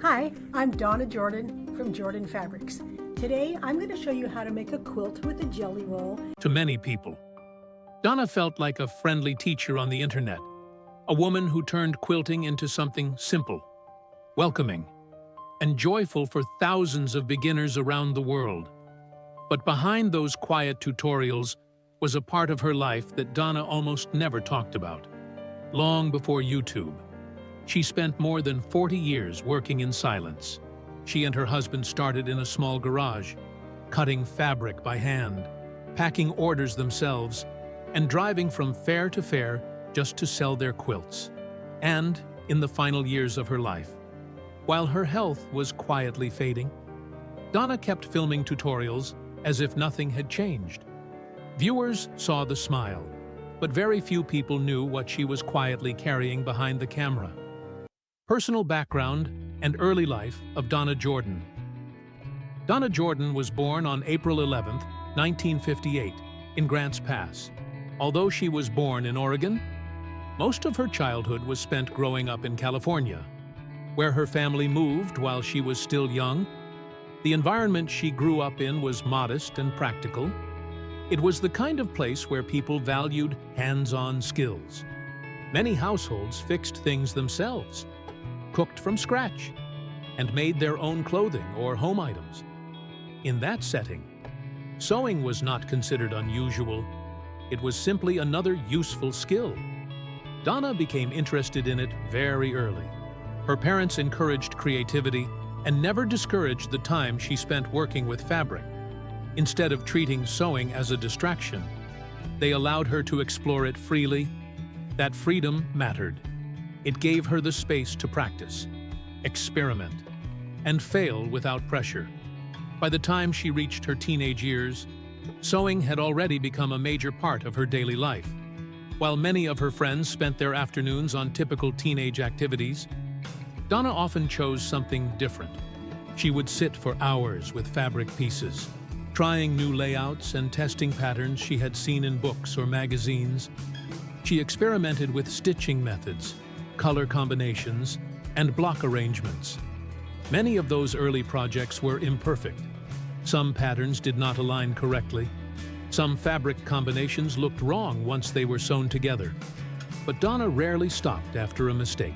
Hi, I'm Donna Jordan from Jordan Fabrics. Today, I'm going to show you how to make a quilt with a jelly roll. To many people, Donna felt like a friendly teacher on the internet, a woman who turned quilting into something simple, welcoming, and joyful for thousands of beginners around the world. But behind those quiet tutorials was a part of her life that Donna almost never talked about. Long before YouTube, she spent more than 40 years working in silence. She and her husband started in a small garage, cutting fabric by hand, packing orders themselves, and driving from fair to fair just to sell their quilts. And in the final years of her life, while her health was quietly fading, Donna kept filming tutorials as if nothing had changed. Viewers saw the smile, but very few people knew what she was quietly carrying behind the camera. Personal background and early life of Donna Jordan. Donna Jordan was born on April 11, 1958, in Grants Pass. Although she was born in Oregon, most of her childhood was spent growing up in California, where her family moved while she was still young. The environment she grew up in was modest and practical. It was the kind of place where people valued hands-on skills. Many households fixed things themselves, cooked from scratch, and made their own clothing or home items. In that setting, sewing was not considered unusual. It was simply another useful skill. Donna became interested in it very early. Her parents encouraged creativity and never discouraged the time she spent working with fabric. Instead of treating sewing as a distraction, they allowed her to explore it freely. That freedom mattered. It gave her the space to practice, experiment, and fail without pressure. By the time she reached her teenage years, sewing had already become a major part of her daily life. While many of her friends spent their afternoons on typical teenage activities, Donna often chose something different. She would sit for hours with fabric pieces, trying new layouts and testing patterns she had seen in books or magazines. She experimented with stitching methods, color combinations, and block arrangements. Many of those early projects were imperfect. Some patterns did not align correctly. Some fabric combinations looked wrong once they were sewn together. But Donna rarely stopped after a mistake.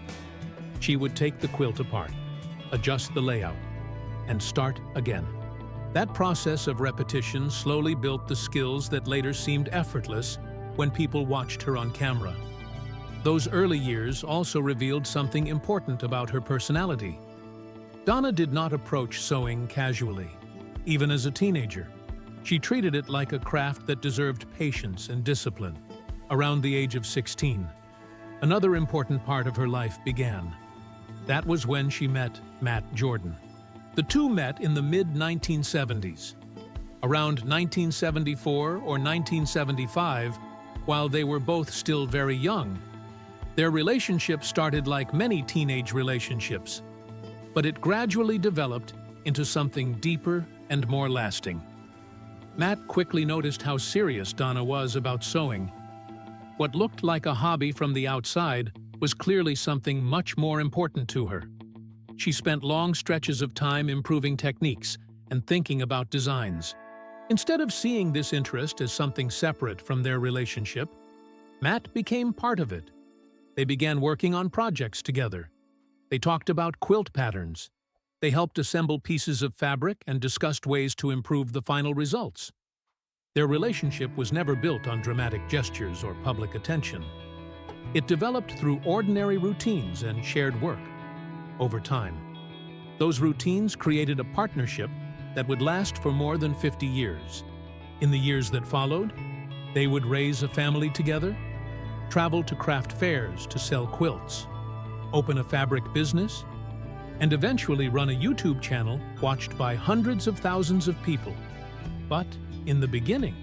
She would take the quilt apart, adjust the layout, and start again. That process of repetition slowly built the skills that later seemed effortless when people watched her on camera. Those early years also revealed something important about her personality. Donna did not approach sewing casually. Even as a teenager, she treated it like a craft that deserved patience and discipline. Around the age of 16, another important part of her life began. That was when she met Matt Jordan. The two met in the mid-1970s. Around 1974 or 1975, while they were both still very young, their relationship started like many teenage relationships, but it gradually developed into something deeper and more lasting. Matt quickly noticed how serious Donna was about sewing. What looked like a hobby from the outside was clearly something much more important to her. She spent long stretches of time improving techniques and thinking about designs. Instead of seeing this interest as something separate from their relationship, Matt became part of it. They began working on projects together. They talked about quilt patterns. They helped assemble pieces of fabric and discussed ways to improve the final results. Their relationship was never built on dramatic gestures or public attention. It developed through ordinary routines and shared work. Over time, those routines created a partnership that would last for more than 50 years. In the years that followed, they would raise a family together, travel to craft fairs to sell quilts, open a fabric business, and eventually run a YouTube channel watched by hundreds of thousands of people. But in the beginning,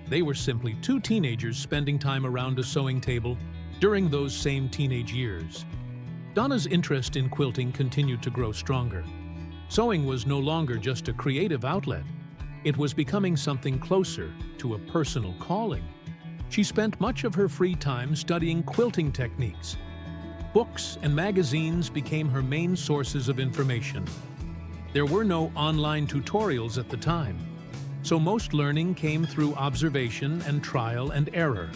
they were simply two teenagers spending time around a sewing table during those same teenage years. Donna's interest in quilting continued to grow stronger. Sewing was no longer just a creative outlet. It was becoming something closer to a personal calling. She spent much of her free time studying quilting techniques. Books and magazines became her main sources of information. There were no online tutorials at the time, so most learning came through observation and trial and error.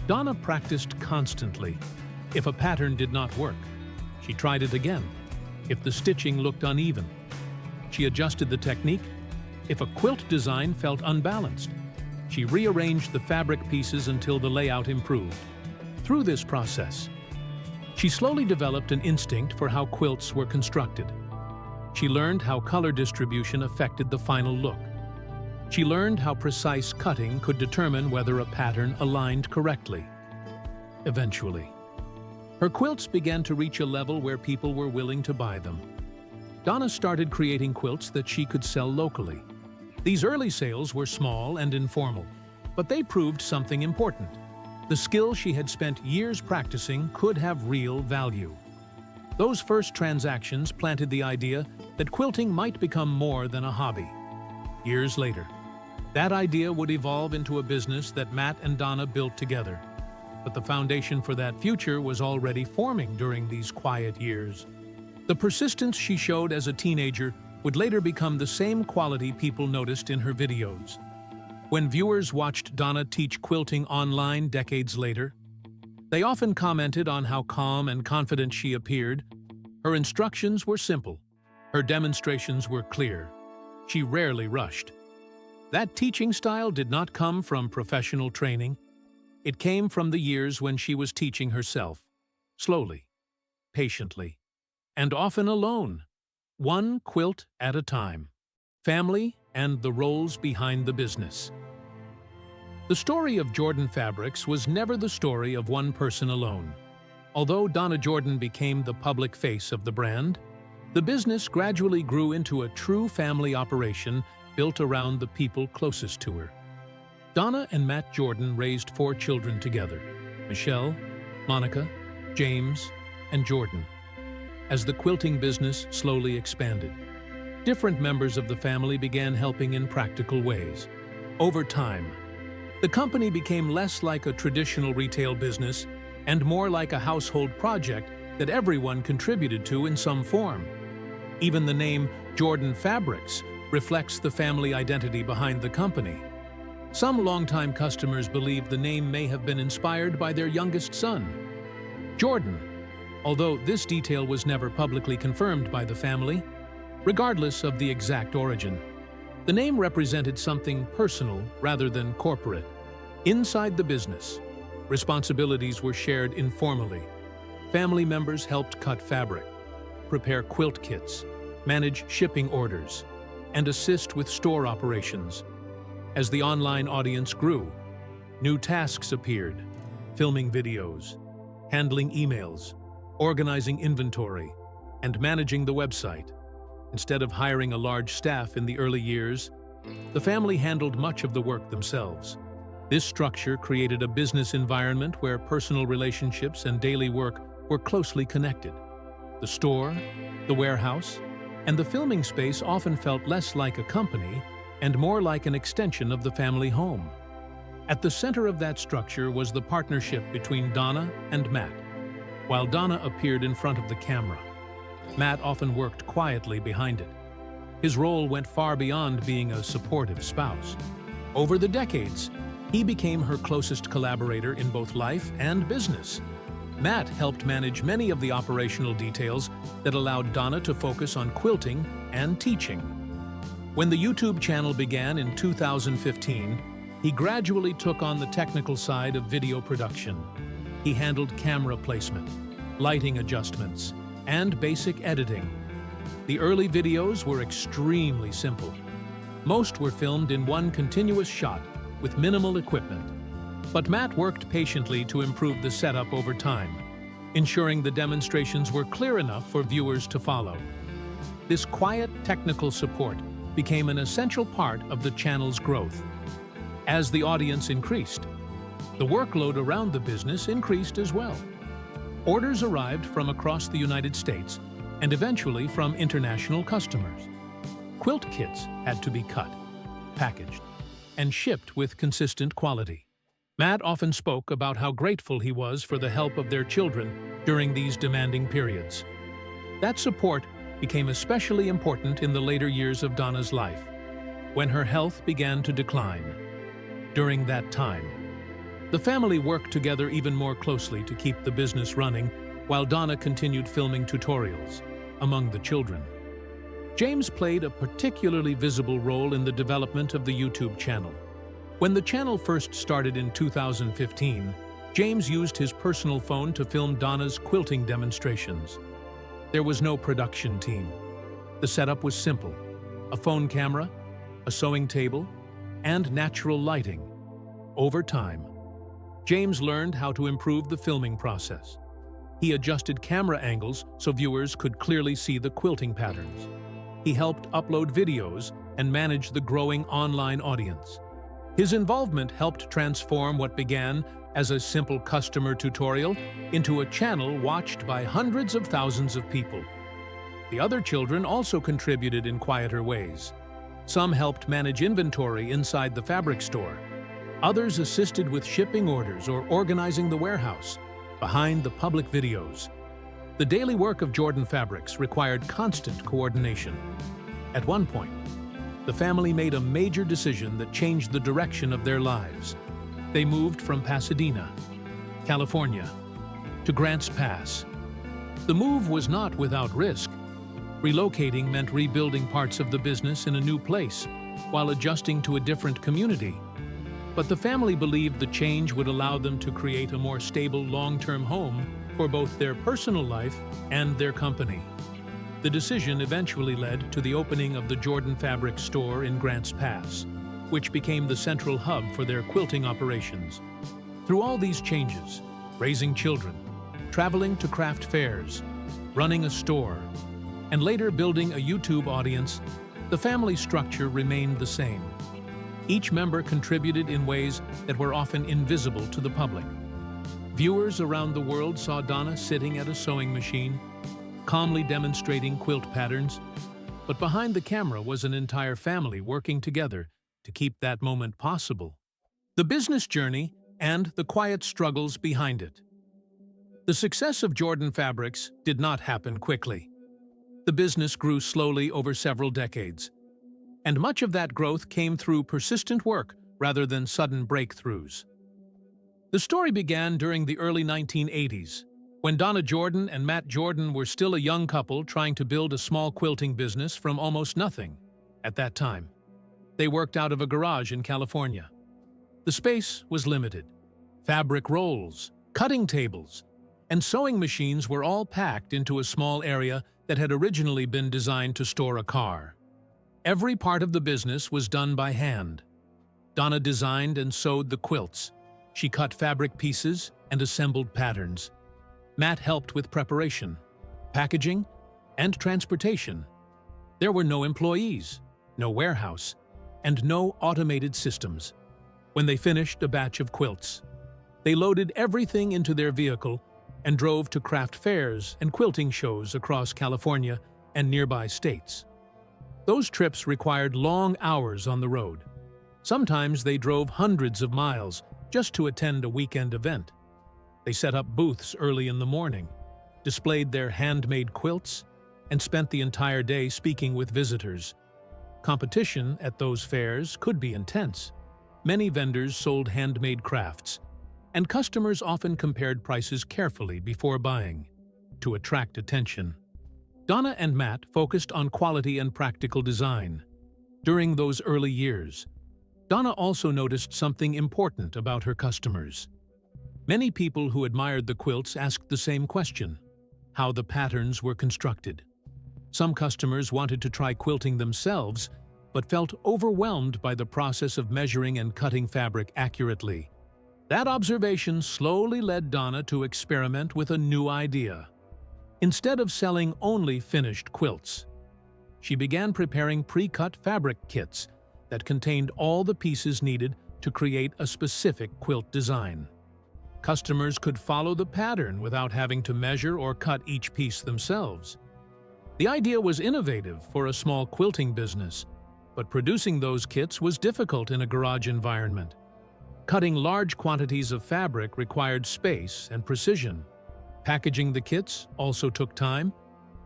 Donna practiced constantly. If a pattern did not work, she tried it again. If the stitching looked uneven, she adjusted the technique. If a quilt design felt unbalanced, she rearranged the fabric pieces until the layout improved. Through this process, she slowly developed an instinct for how quilts were constructed. She learned how color distribution affected the final look. She learned how precise cutting could determine whether a pattern aligned correctly. Eventually, her quilts began to reach a level where people were willing to buy them. Donna started creating quilts that she could sell locally. These early sales were small and informal, but they proved something important. The skill she had spent years practicing could have real value. Those first transactions planted the idea that quilting might become more than a hobby. Years later, that idea would evolve into a business that Matt and Donna built together. But the foundation for that future was already forming during these quiet years. The persistence she showed as a teenager would later become the same quality people noticed in her videos. When viewers watched Donna teach quilting online decades later, they often commented on how calm and confident she appeared. Her instructions were simple. Her demonstrations were clear. She rarely rushed. That teaching style did not come from professional training. It came from the years when she was teaching herself, slowly, patiently, and often alone, one quilt at a time. Family and the roles behind the business. The story of Jordan Fabrics was never the story of one person alone. Although Donna Jordan became the public face of the brand, the business gradually grew into a true family operation built around the people closest to her. Donna and Matt Jordan raised 4 children together: Michelle, Monica, James, and Jordan. As the quilting business slowly expanded, different members of the family began helping in practical ways. Over time, the company became less like a traditional retail business and more like a household project that everyone contributed to in some form. Even the name Jordan Fabrics reflects the family identity behind the company. Some longtime customers believe the name may have been inspired by their youngest son, Jordan, although this detail was never publicly confirmed by the family. Regardless of the exact origin, the name represented something personal rather than corporate. Inside the business, responsibilities were shared informally. Family members helped cut fabric, prepare quilt kits, manage shipping orders, and assist with store operations. As the online audience grew, new tasks appeared: filming videos, handling emails, organizing inventory, and managing the website. Instead of hiring a large staff in the early years, the family handled much of the work themselves. This structure created a business environment where personal relationships and daily work were closely connected. The store, the warehouse, and the filming space often felt less like a company and more like an extension of the family home. At the center of that structure was the partnership between Donna and Matt. While Donna appeared in front of the camera, Matt often worked quietly behind it. His role went far beyond being a supportive spouse. Over the decades, he became her closest collaborator in both life and business. Matt helped manage many of the operational details that allowed Donna to focus on quilting and teaching. When the YouTube channel began in 2015, he gradually took on the technical side of video production. He handled camera placement, lighting adjustments, and basic editing. The early videos were extremely simple. Most were filmed in one continuous shot with minimal equipment. But Matt worked patiently to improve the setup over time, ensuring the demonstrations were clear enough for viewers to follow. This quiet technical support became an essential part of the channel's growth. As the audience increased, the workload around the business increased as well. Orders arrived from across the United States and eventually from international customers. Quilt kits had to be cut, packaged, and shipped with consistent quality. Matt often spoke about how grateful he was for the help of their children during these demanding periods. That support became especially important in the later years of Donna's life, when her health began to decline. During that time, the family worked together even more closely to keep the business running, while Donna continued filming tutorials among the children. James played a particularly visible role in the development of the YouTube channel. When the channel first started in 2015, James used his personal phone to film Donna's quilting demonstrations. There was no production team. The setup was simple: a phone camera, a sewing table, and natural lighting. Over time, James learned how to improve the filming process. He adjusted camera angles so viewers could clearly see the quilting patterns. He helped upload videos and manage the growing online audience. His involvement helped transform what began as a simple customer tutorial into a channel watched by hundreds of thousands of people. The other children also contributed in quieter ways. Some helped manage inventory inside the fabric store. Others assisted with shipping orders or organizing the warehouse behind the public videos. The daily work of Jordan Fabrics required constant coordination. At one point, the family made a major decision that changed the direction of their lives. They moved from Pasadena, California, to Grants Pass. The move was not without risk. Relocating meant rebuilding parts of the business in a new place, while adjusting to a different community. But the family believed the change would allow them to create a more stable long-term home for both their personal life and their company. The decision eventually led to the opening of the Jordan Fabrics store in Grants Pass, which became the central hub for their quilting operations. Through all these changes, raising children, traveling to craft fairs, running a store, and later building a YouTube audience, the family structure remained the same. Each member contributed in ways that were often invisible to the public. Viewers around the world saw Donna sitting at a sewing machine, calmly demonstrating quilt patterns, but behind the camera was an entire family working together to keep that moment possible. The business journey and the quiet struggles behind it. The success of Jordan Fabrics did not happen quickly. The business grew slowly over several decades, and much of that growth came through persistent work rather than sudden breakthroughs. The story began during the early 1980s, when Donna Jordan and Matt Jordan were still a young couple trying to build a small quilting business from almost nothing at that time. They worked out of a garage in California. The space was limited. Fabric rolls, cutting tables, and sewing machines were all packed into a small area that had originally been designed to store a car. Every part of the business was done by hand. Donna designed and sewed the quilts. She cut fabric pieces and assembled patterns. Matt helped with preparation, packaging, and transportation. There were no employees, no warehouse, and no automated systems. When they finished a batch of quilts, they loaded everything into their vehicle and drove to craft fairs and quilting shows across California and nearby states. Those trips required long hours on the road. Sometimes they drove hundreds of miles just to attend a weekend event. They set up booths early in the morning, displayed their handmade quilts, and spent the entire day speaking with visitors. Competition at those fairs could be intense. Many vendors sold handmade crafts, and customers often compared prices carefully before buying to attract attention. Donna and Matt focused on quality and practical design. During those early years, Donna also noticed something important about her customers. Many people who admired the quilts asked the same question: how the patterns were constructed. Some customers wanted to try quilting themselves, but felt overwhelmed by the process of measuring and cutting fabric accurately. That observation slowly led Donna to experiment with a new idea. Instead of selling only finished quilts, she began preparing pre-cut fabric kits that contained all the pieces needed to create a specific quilt design. Customers could follow the pattern without having to measure or cut each piece themselves. The idea was innovative for a small quilting business, but producing those kits was difficult in a garage environment. Cutting large quantities of fabric required space and precision. Packaging the kits also took time,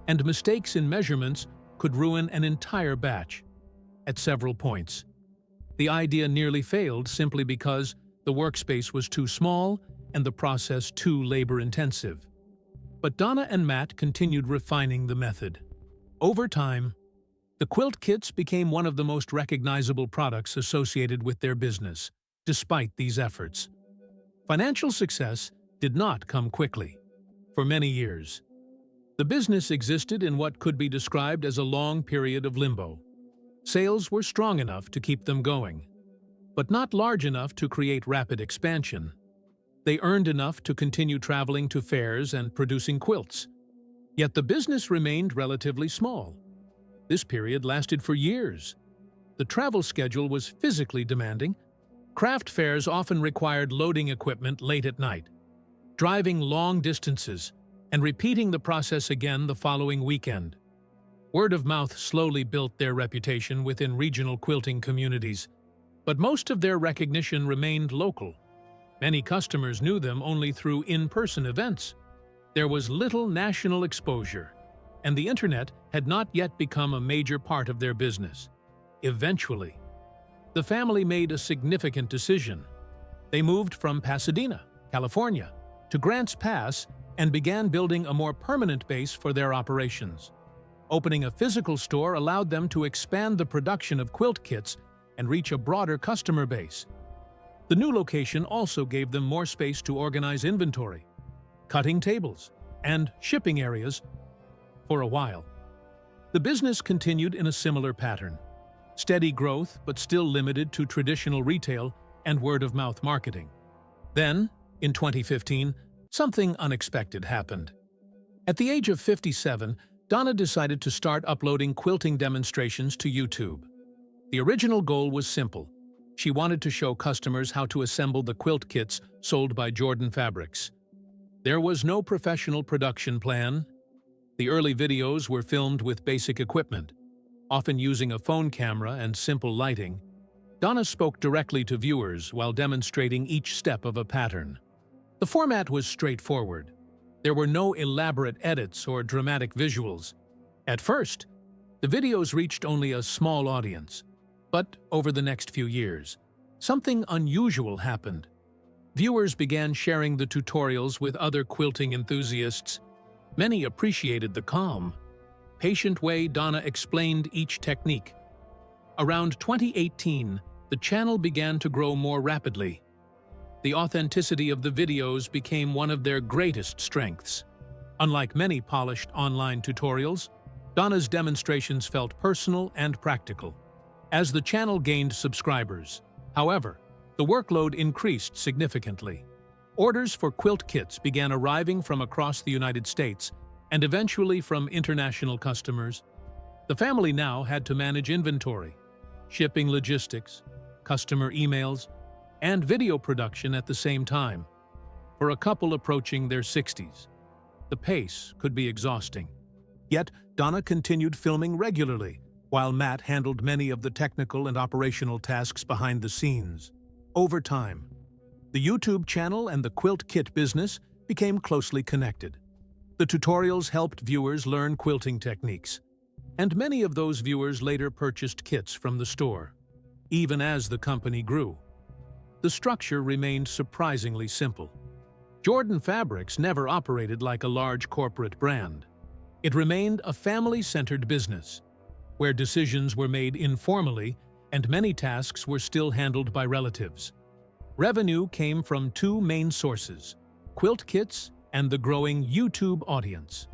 and mistakes in measurements could ruin an entire batch. At several points, the idea nearly failed simply because the workspace was too small and the process too labor-intensive. But Donna and Matt continued refining the method. Over time, the quilt kits became one of the most recognizable products associated with their business, despite these efforts. Financial success did not come quickly. For many years, the business existed in what could be described as a long period of limbo. Sales were strong enough to keep them going, but not large enough to create rapid expansion. They earned enough to continue traveling to fairs and producing quilts. Yet the business remained relatively small. This period lasted for years. The travel schedule was physically demanding. Craft fairs often required loading equipment late at night, driving long distances, and repeating the process again the following weekend. Word of mouth slowly built their reputation within regional quilting communities, but most of their recognition remained local. Many customers knew them only through in-person events. There was little national exposure, and the internet had not yet become a major part of their business. Eventually, the family made a significant decision. They moved from Pasadena, California, to Grants Pass and began building a more permanent base for their operations. Opening a physical store allowed them to expand the production of quilt kits and reach a broader customer base. The new location also gave them more space to organize inventory, cutting tables, and shipping areas. For a while, the business continued in a similar pattern. Steady growth, but still limited to traditional retail and word-of-mouth marketing. Then, in 2015, something unexpected happened. At the age of 57, Donna decided to start uploading quilting demonstrations to YouTube. The original goal was simple. She wanted to show customers how to assemble the quilt kits sold by Jordan Fabrics. There was no professional production plan. The early videos were filmed with basic equipment, often using a phone camera and simple lighting. Donna spoke directly to viewers while demonstrating each step of a pattern. The format was straightforward. There were no elaborate edits or dramatic visuals. At first, the videos reached only a small audience. But over the next few years, something unusual happened. Viewers began sharing the tutorials with other quilting enthusiasts. Many appreciated the calm, patient way Donna explained each technique. Around 2018, the channel began to grow more rapidly. The authenticity of the videos became one of their greatest strengths. Unlike many polished online tutorials, Donna's demonstrations felt personal and practical. As the channel gained subscribers, however, the workload increased significantly. Orders for quilt kits began arriving from across the United States and eventually from international customers. The family now had to manage inventory, shipping logistics, customer emails, and video production at the same time. For a couple approaching their 60s, the pace could be exhausting. Yet, Donna continued filming regularly, while Matt handled many of the technical and operational tasks behind the scenes. Over time, the YouTube channel and the quilt kit business became closely connected. The tutorials helped viewers learn quilting techniques, and many of those viewers later purchased kits from the store. Even as the company grew, the structure remained surprisingly simple. Jordan Fabrics never operated like a large corporate brand. It remained a family-centered business, where decisions were made informally and many tasks were still handled by relatives. Revenue came from two main sources: quilt kits and the growing YouTube audience.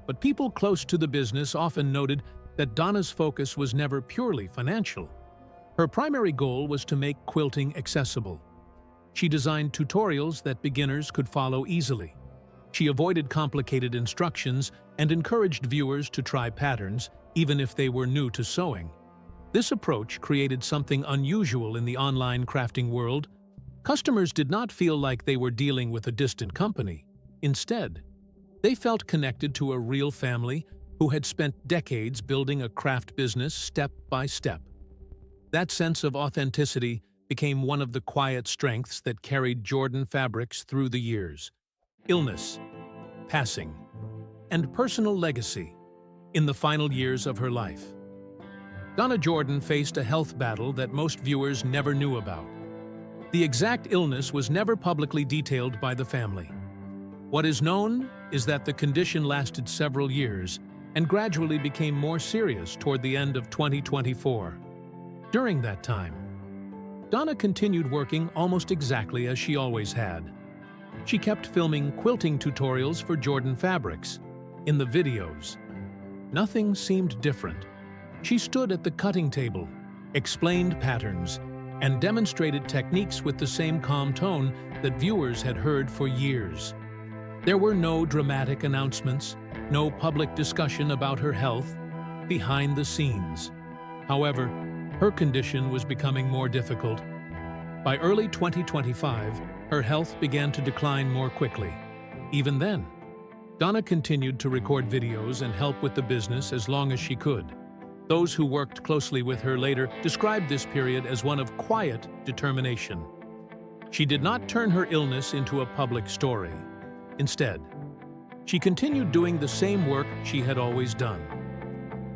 But people close to the business often noted that Donna's focus was never purely financial. Her primary goal was to make quilting accessible. She designed tutorials that beginners could follow easily. She avoided complicated instructions and encouraged viewers to try patterns, even if they were new to sewing. This approach created something unusual in the online crafting world. Customers did not feel like they were dealing with a distant company. Instead, they felt connected to a real family who had spent decades building a craft business step by step. That sense of authenticity became one of the quiet strengths that carried Jordan Fabrics through the years. Illness, passing, and personal legacy in the final years of her life. Donna Jordan faced a health battle that most viewers never knew about. The exact illness was never publicly detailed by the family. What is known is that the condition lasted several years and gradually became more serious toward the end of 2024. During that time, Donna continued working almost exactly as she always had. She kept filming quilting tutorials for Jordan Fabrics. In the videos, nothing seemed different. She stood at the cutting table, explained patterns, and demonstrated techniques with the same calm tone that viewers had heard for years. There were no dramatic announcements, no public discussion about her health behind the scenes. However, her condition was becoming more difficult. By early 2025, her health began to decline more quickly. Even then, Donna continued to record videos and help with the business as long as she could. Those who worked closely with her later described this period as one of quiet determination. She did not turn her illness into a public story. Instead, she continued doing the same work she had always done.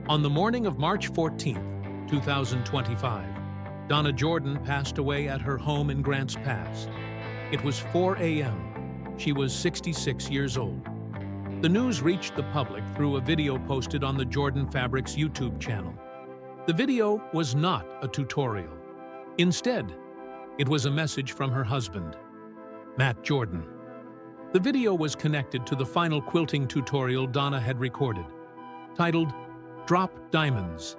On the morning of March 14, 2025, Donna Jordan passed away at her home in Grants Pass. It was 4 a.m. She was 66 years old. The news reached the public through a video posted on the Jordan Fabrics YouTube channel. The video was not a tutorial. Instead, it was a message from her husband, Matt Jordan. The video was connected to the final quilting tutorial Donna had recorded, titled "Drop Diamonds."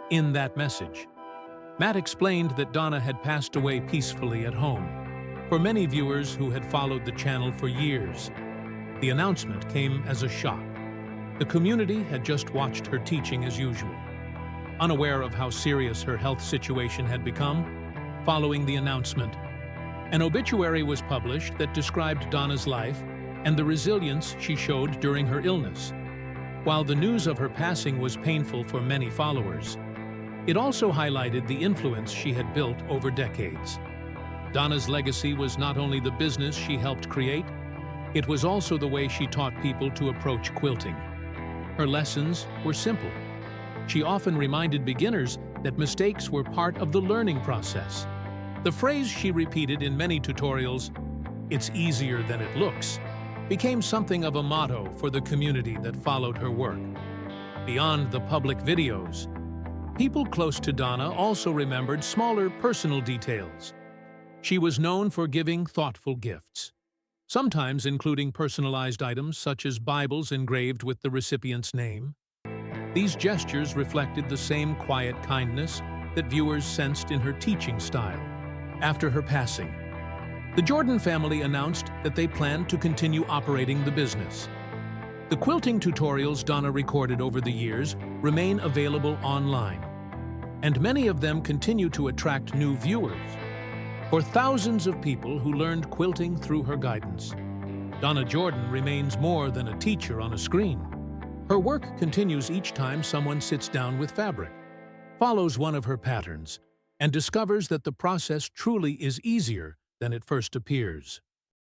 In that message, Matt explained that Donna had passed away peacefully at home. For many viewers who had followed the channel for years, the announcement came as a shock. The community had just watched her teaching as usual, unaware of how serious her health situation had become. Following the announcement, an obituary was published that described Donna's life and the resilience she showed during her illness. While the news of her passing was painful for many followers, it also highlighted the influence she had built over decades. Donna's legacy was not only the business she helped create, it was also the way she taught people to approach quilting. Her lessons were simple. She often reminded beginners that mistakes were part of the learning process. The phrase she repeated in many tutorials, "It's easier than it looks," became something of a motto for the community that followed her work. Beyond the public videos, people close to Donna also remembered smaller personal details. She was known for giving thoughtful gifts, sometimes including personalized items such as Bibles engraved with the recipient's name. These gestures reflected the same quiet kindness that viewers sensed in her teaching style. After her passing, the Jordan family announced that they planned to continue operating the business. The quilting tutorials Donna recorded over the years remain available online, and many of them continue to attract new viewers. For thousands of people who learned quilting through her guidance, Donna Jordan remains more than a teacher on a screen. Her work continues each time someone sits down with fabric, follows one of her patterns, and discovers that the process truly is easier than it first appears.